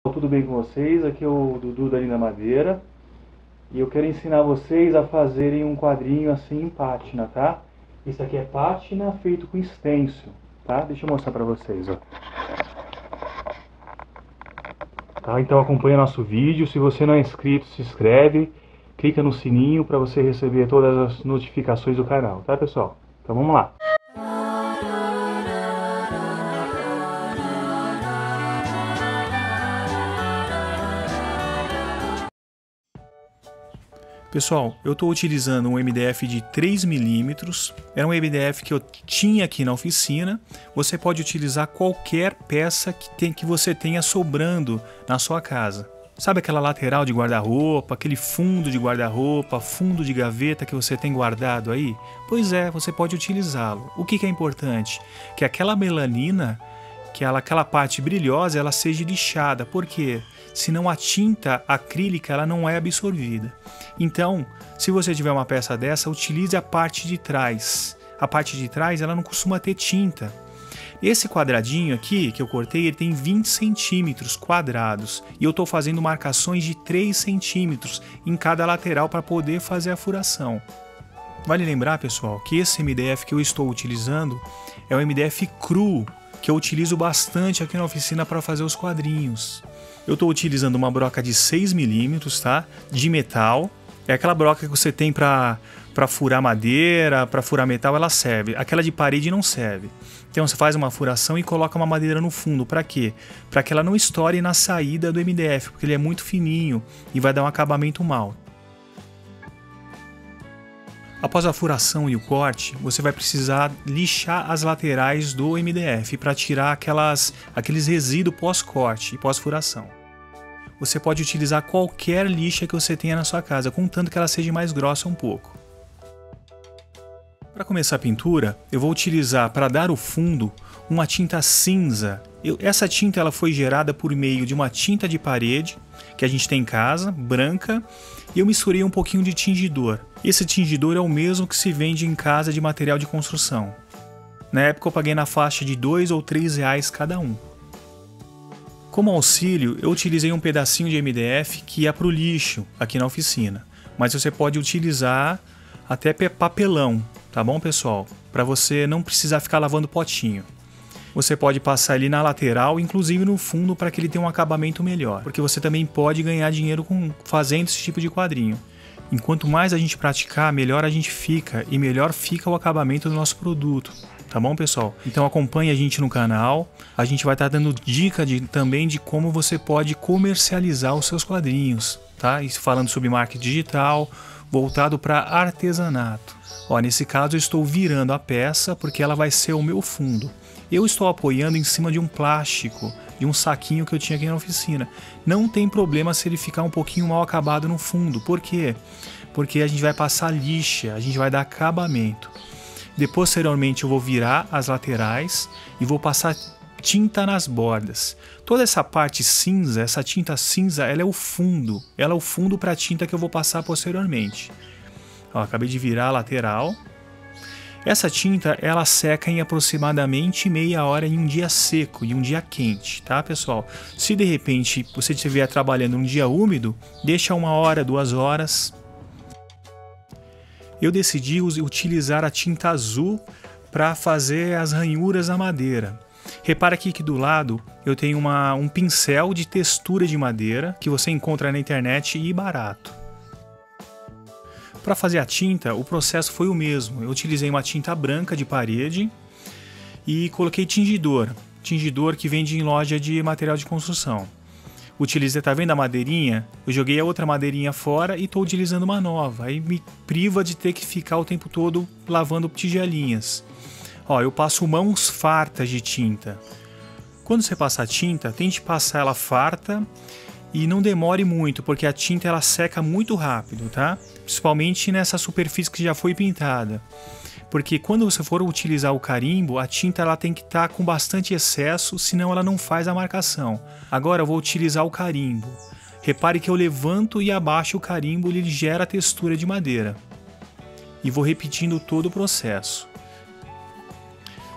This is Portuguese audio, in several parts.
Tudo bem com vocês? Aqui é o Dudu da Linda Madeira e eu quero ensinar vocês a fazerem um quadrinho assim em pátina, tá? Esse aqui é pátina feito com stencil, tá? Deixa eu mostrar pra vocês, ó. Tá? Então acompanha nosso vídeo. Se você não é inscrito, se inscreve, clica no sininho para você receber todas as notificações do canal, tá, pessoal? Então vamos lá. Pessoal, eu estou utilizando um MDF de 3 milímetros, era um MDF que eu tinha aqui na oficina. Você pode utilizar qualquer peça que você tenha sobrando na sua casa. Sabe aquela lateral de guarda-roupa, aquele fundo de guarda-roupa, fundo de gaveta que você tem guardado aí? Pois é, você pode utilizá-lo. O que é importante? Que aquela melanina, aquela parte brilhosa, ela seja lixada. Por quê? Senão a tinta acrílica ela não é absorvida. Então, se você tiver uma peça dessa, utilize a parte de trás. A parte de trás ela não costuma ter tinta. Esse quadradinho aqui que eu cortei, ele tem 20 centímetros quadrados e eu estou fazendo marcações de 3 centímetros em cada lateral para poder fazer a furação. Vale lembrar, pessoal, que esse MDF que eu estou utilizando é o MDF cru, que eu utilizo bastante aqui na oficina para fazer os quadrinhos. Eu estou utilizando uma broca de 6 milímetros, tá? De metal. É aquela broca que você tem para furar madeira, para furar metal, ela serve. Aquela de parede não serve. Então você faz uma furação e coloca uma madeira no fundo. Para quê? Para que ela não estoure na saída do MDF, porque ele é muito fininho e vai dar um acabamento mal. Após a furação e o corte, você vai precisar lixar as laterais do MDF para tirar aqueles resíduos pós-corte e pós-furação. Você pode utilizar qualquer lixa que você tenha na sua casa, contanto que ela seja mais grossa um pouco. Para começar a pintura, eu vou utilizar, para dar o fundo, uma tinta cinza. Essa tinta ela foi gerada por meio de uma tinta de parede, que a gente tem em casa, branca, e eu misturei um pouquinho de tingidor. Esse tingidor é o mesmo que se vende em casa de material de construção. Na época eu paguei na faixa de R$ 2 ou R$ 3 cada um. Como auxílio, eu utilizei um pedacinho de MDF que ia para o lixo aqui na oficina. Mas você pode utilizar até papelão, tá bom, pessoal? Para você não precisar ficar lavando potinho. Você pode passar ali na lateral, inclusive no fundo, para que ele tenha um acabamento melhor. Porque você também pode ganhar dinheiro fazendo esse tipo de quadrinho. Enquanto mais a gente praticar, melhor a gente fica e melhor fica o acabamento do nosso produto. Tá bom, pessoal? Então acompanhe a gente no canal. A gente vai estar dando dica também de como você pode comercializar os seus quadrinhos, tá? E falando sobre marketing digital, voltado para artesanato. Ó, nesse caso eu estou virando a peça porque ela vai ser o meu fundo. Eu estou apoiando em cima de um plástico, de um saquinho que eu tinha aqui na oficina. Não tem problema se ele ficar um pouquinho mal acabado no fundo. Por quê? Porque a gente vai passar lixa, a gente vai dar acabamento. Depois, posteriormente, eu vou virar as laterais e vou passar tinta nas bordas. Toda essa parte cinza, essa tinta cinza, ela é o fundo. Ela é o fundo para a tinta que eu vou passar posteriormente. Ó, acabei de virar a lateral. Essa tinta, ela seca em aproximadamente meia hora em um dia seco e um dia quente, tá, pessoal? Se de repente você estiver trabalhando um dia úmido, deixa 1 hora, 2 horas. Eu decidi utilizar a tinta azul para fazer as ranhuras na madeira. Repara aqui que do lado eu tenho um pincel de textura de madeira que você encontra na internet e barato. Para fazer a tinta, o processo foi o mesmo. Eu utilizei uma tinta branca de parede e coloquei tingidor. Tingidor que vende em loja de material de construção. Utilizei, tá vendo a madeirinha? Eu joguei a outra madeirinha fora e estou utilizando uma nova. Aí me priva de ter que ficar o tempo todo lavando tigelinhas. Ó, eu passo mãos fartas de tinta. Quando você passa a tinta, tente passar ela farta e não demore muito, porque a tinta ela seca muito rápido, tá? Principalmente nessa superfície que já foi pintada. Porque quando você for utilizar o carimbo, a tinta ela tem que estar com bastante excesso, senão ela não faz a marcação. Agora eu vou utilizar o carimbo. Repare que eu levanto e abaixo o carimbo, ele gera a textura de madeira. E vou repetindo todo o processo.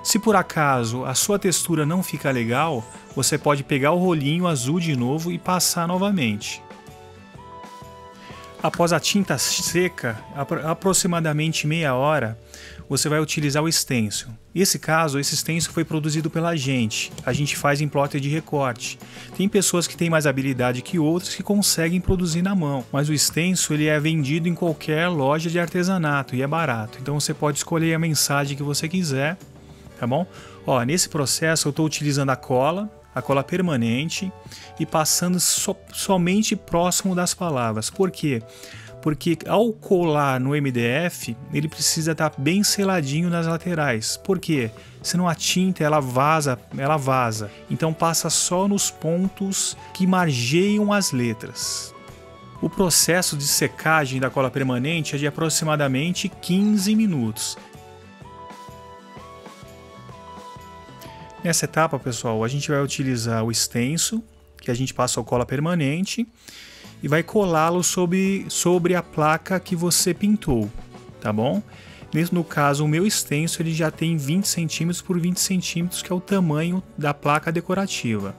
Se por acaso a sua textura não fica legal, você pode pegar o rolinho azul de novo e passar novamente. Após a tinta seca, aproximadamente meia hora, você vai utilizar o stencil. Nesse caso, esse stencil foi produzido pela gente. A gente faz em plotter de recorte. Tem pessoas que têm mais habilidade que outras que conseguem produzir na mão, mas o stencil ele é vendido em qualquer loja de artesanato e é barato. Então você pode escolher a mensagem que você quiser, tá bom? Ó, nesse processo eu estou utilizando a cola permanente e passando somente próximo das palavras. Por quê? Porque ao colar no MDF, ele precisa estar bem seladinho nas laterais. Por quê? Senão a tinta ela vaza. Então passa só nos pontos que margeiam as letras. O processo de secagem da cola permanente é de aproximadamente 15 minutos. Nessa etapa, pessoal, a gente vai utilizar o stencil, que a gente passa a cola permanente, e vai colá-lo sobre a placa que você pintou, tá bom? No caso, o meu stencil ele já tem 20 cm por 20 cm, que é o tamanho da placa decorativa.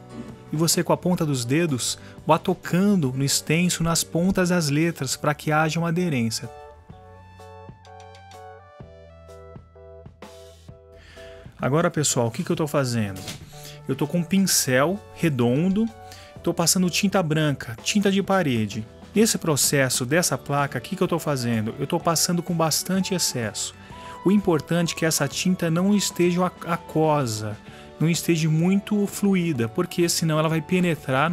E você, com a ponta dos dedos, vai tocando no stencil nas pontas das letras para que haja uma aderência. Agora, pessoal, o que eu estou fazendo? Eu estou com um pincel redondo, estou passando tinta branca, tinta de parede. Nesse processo dessa placa, o que eu estou fazendo? Eu estou passando com bastante excesso. O importante é que essa tinta não esteja aquosa, não esteja muito fluida, porque senão ela vai penetrar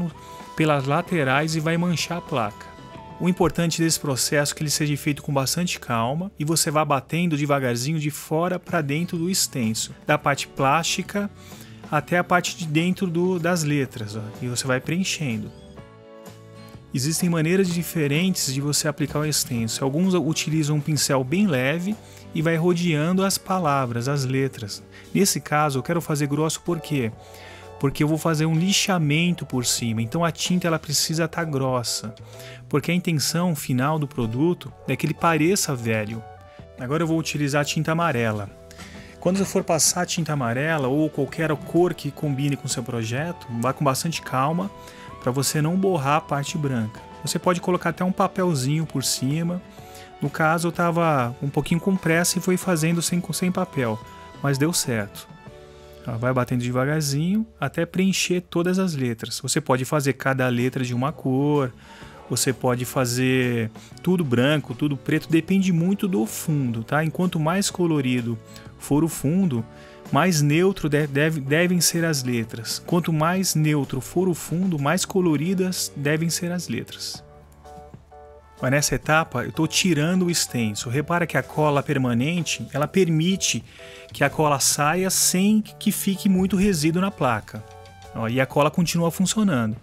pelas laterais e vai manchar a placa. O importante desse processo é que ele seja feito com bastante calma e você vá batendo devagarzinho de fora para dentro do stencil, da parte plástica até a parte de dentro das letras, ó, e você vai preenchendo. Existem maneiras diferentes de você aplicar o stencil. Alguns utilizam um pincel bem leve e vai rodeando as palavras, as letras. Nesse caso eu quero fazer grosso por quê? Porque eu vou fazer um lixamento por cima, então a tinta ela precisa estar grossa, porque a intenção final do produto é que ele pareça velho. Agora eu vou utilizar a tinta amarela. Quando você for passar a tinta amarela ou qualquer cor que combine com o seu projeto, vá com bastante calma para você não borrar a parte branca. Você pode colocar até um papelzinho por cima. No caso eu estava um pouquinho com pressa e fui fazendo sem papel, mas deu certo. Vai batendo devagarzinho até preencher todas as letras. Você pode fazer cada letra de uma cor, você pode fazer tudo branco, tudo preto, depende muito do fundo, tá? Enquanto mais colorido for o fundo, mais neutro devem ser as letras. Quanto mais neutro for o fundo, mais coloridas devem ser as letras. Mas nessa etapa eu estou tirando o stencil. Repara que a cola permanente ela permite que a cola saia sem que fique muito resíduo na placa. Ó, e a cola continua funcionando.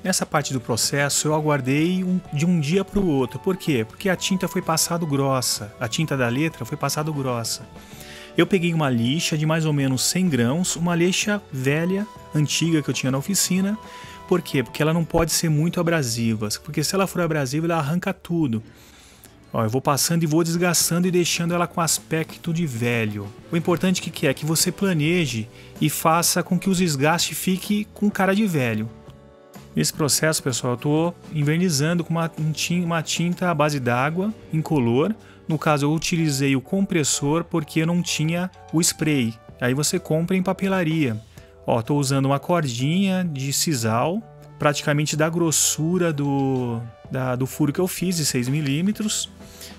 Nessa parte do processo eu aguardei de um dia para o outro. Por quê? Porque a tinta foi passado grossa. A tinta da letra foi passado grossa. Eu peguei uma lixa de mais ou menos 100 grãos, uma lixa velha, antiga que eu tinha na oficina. Por quê? Porque ela não pode ser muito abrasiva, porque se ela for abrasiva ela arranca tudo. Ó, eu vou passando e vou desgastando e deixando ela com aspecto de velho. O importante que é que você planeje e faça com que os desgastes fiquem com cara de velho. Nesse processo, pessoal, eu estou invernizando com uma tinta à base d'água, incolor. No caso, eu utilizei o compressor porque eu não tinha o spray. Aí você compra em papelaria. Ó, estou usando uma cordinha de sisal, praticamente da grossura do furo que eu fiz, de 6 mm.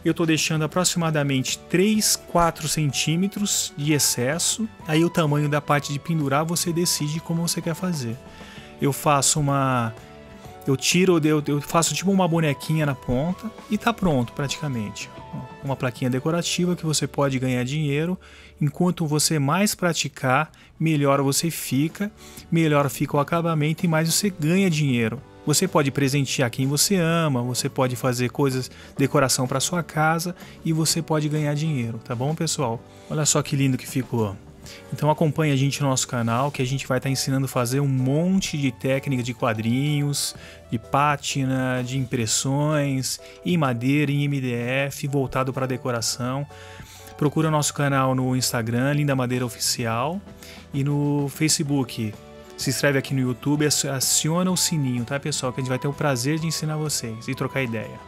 Eu estou deixando aproximadamente 3, 4 centímetros de excesso. Aí o tamanho da parte de pendurar você decide como você quer fazer. Eu faço eu faço tipo uma bonequinha na ponta e tá pronto praticamente. Uma plaquinha decorativa que você pode ganhar dinheiro. Enquanto você mais praticar, melhor você fica, melhor fica o acabamento e mais você ganha dinheiro. Você pode presentear quem você ama, você pode fazer decoração para sua casa e você pode ganhar dinheiro, tá bom, pessoal? Olha só que lindo que ficou. Então acompanhe a gente no nosso canal, que a gente vai estar ensinando a fazer um monte de técnica de quadrinhos, de pátina, de impressões, em madeira, em MDF, voltado para decoração, Procura nosso canal no Instagram, Linda Madeira Oficial, e no Facebook. Se inscreve aqui no YouTube e aciona o sininho, tá, pessoal? Que a gente vai ter o prazer de ensinar vocês e trocar ideia.